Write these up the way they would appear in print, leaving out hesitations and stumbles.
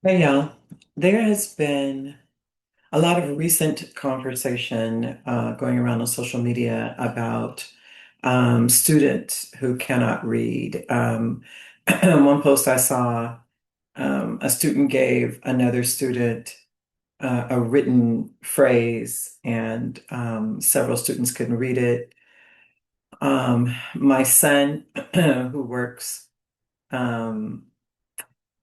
Hey, yeah, there has been a lot of recent conversation going around on social media about students who cannot read. One post I saw, a student gave another student a written phrase, and several students couldn't read it. My son, who works um,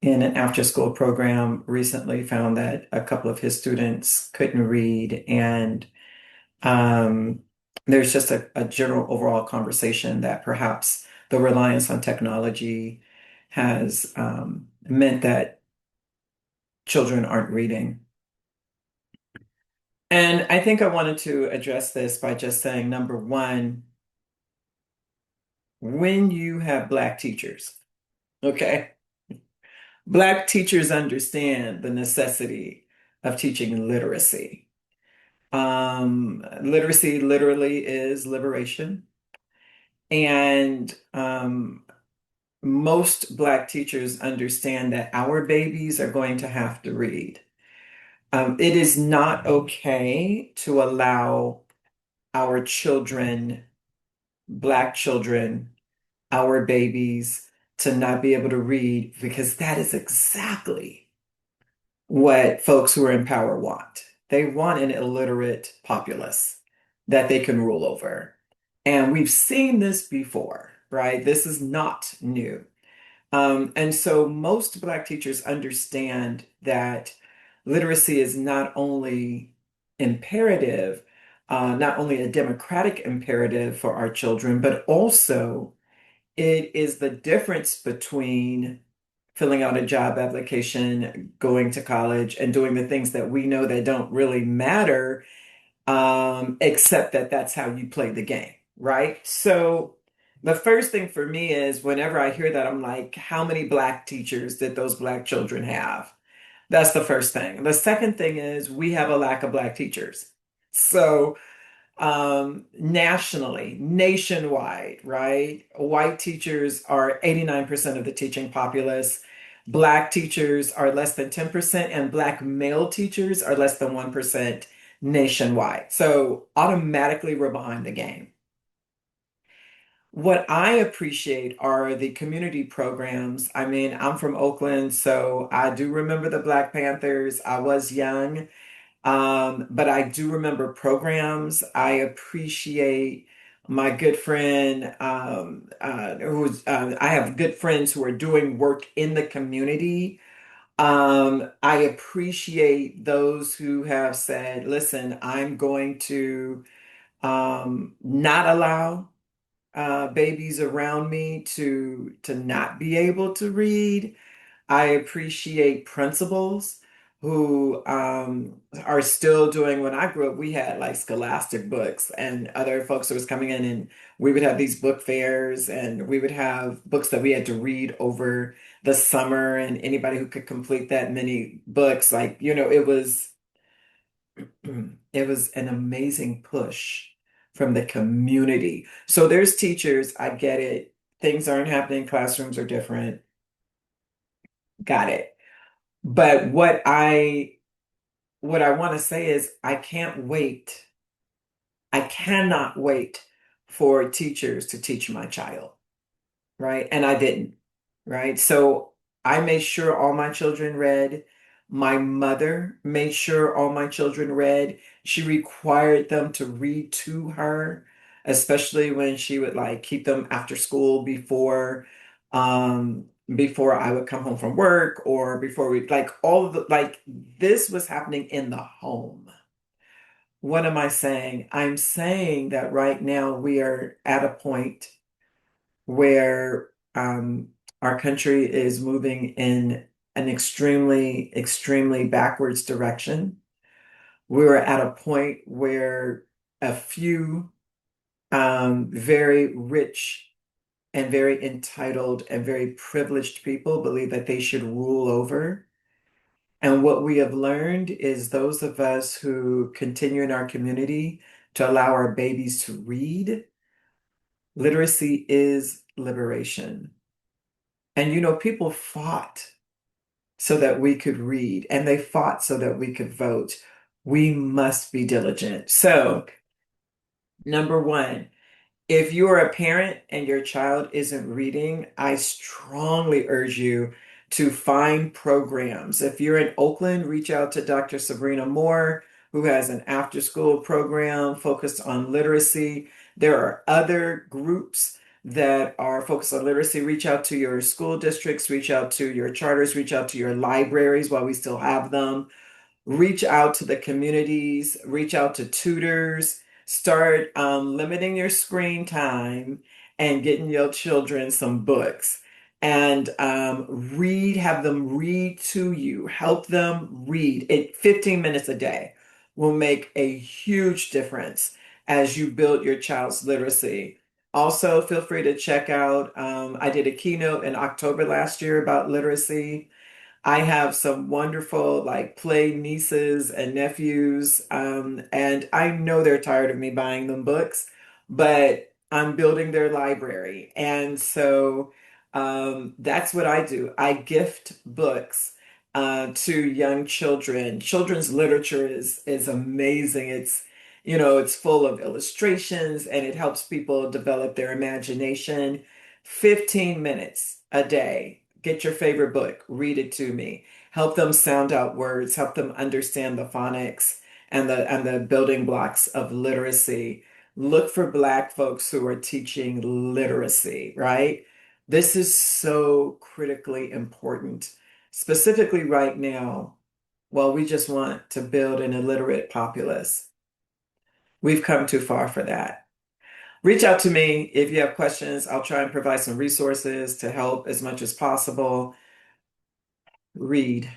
in an after-school program recently found that a couple of his students couldn't read, and um, there's just a general overall conversation that perhaps the reliance on technology has meant that children aren't reading. And I think I wanted to address this by just saying, number one, when you have Black teachers, okay, Black teachers understand the necessity of teaching literacy. Literacy literally is liberation. And most Black teachers understand that our babies are going to have to read. It is not okay to allow our children, Black children, our babies, to not be able to read because that is exactly what folks who are in power want. They want an illiterate populace that they can rule over. And we've seen this before, right? This is not new. And so most Black teachers understand that literacy is not only imperative, not only a democratic imperative for our children, but also it is the difference between filling out a job application, going to college, and doing the things that we know that don't really matter, except that that's how you play the game, right? So the first thing for me is whenever I hear that, I'm like, how many Black teachers did those Black children have? That's the first thing. The second thing is we have a lack of Black teachers. So nationally, nationwide, right? White teachers are 89% of the teaching populace. Black teachers are less than 10%, and Black male teachers are less than 1% nationwide. So automatically we're behind the game. What I appreciate are the community programs. I mean, I'm from Oakland, so I do remember the Black Panthers. I was young. But I do remember programs. I appreciate my good friend, I have good friends who are doing work in the community. I appreciate those who have said, listen, I'm going to not allow babies around me to not be able to read. I appreciate principals who are still doing. When I grew up, we had like scholastic books, and other folks who was coming in, and we would have these book fairs, and we would have books that we had to read over the summer, and anybody who could complete that many books, like, it was it was an amazing push from the community. So there's teachers, I get it. Things aren't happening, classrooms are different. Got it. But what I want to say is I can't wait. I cannot wait for teachers to teach my child, right? And I didn't, right? So I made sure all my children read. My mother made sure all my children read. She required them to read to her, especially when she would like keep them after school before I would come home from work, or before we like all of the like this was happening in the home. What am I saying? I'm saying that right now we are at a point where our country is moving in an extremely, extremely backwards direction. We're at a point where a few very rich and very entitled and very privileged people believe that they should rule over. And what we have learned is those of us who continue in our community to allow our babies to read, literacy is liberation. And people fought. so that we could read, and they fought so that we could vote. We must be diligent. So, number one, if you're a parent and your child isn't reading, I strongly urge you to find programs. If you're in Oakland, reach out to Dr. Sabrina Moore, who has an after-school program focused on literacy. There are other groups that are focused on literacy. Reach out to your school districts, reach out to your charters, reach out to your libraries while we still have them. Reach out to the communities, reach out to tutors, start limiting your screen time and getting your children some books. And read, have them read to you, help them read. 15 minutes a day will make a huge difference as you build your child's literacy. Also, feel free to check out, I did a keynote in October last year about literacy. I have some wonderful like play nieces and nephews, and I know they're tired of me buying them books, but I'm building their library. And so that's what I do. I gift books to young children. Children's literature is amazing. It's full of illustrations and it helps people develop their imagination. 15 minutes a day. Get your favorite book, read it to me. Help them sound out words, help them understand the phonics and the building blocks of literacy. Look for Black folks who are teaching literacy, right? This is so critically important, specifically right now. Well, we just want to build an illiterate populace. We've come too far for that. Reach out to me if you have questions. I'll try and provide some resources to help as much as possible. Read.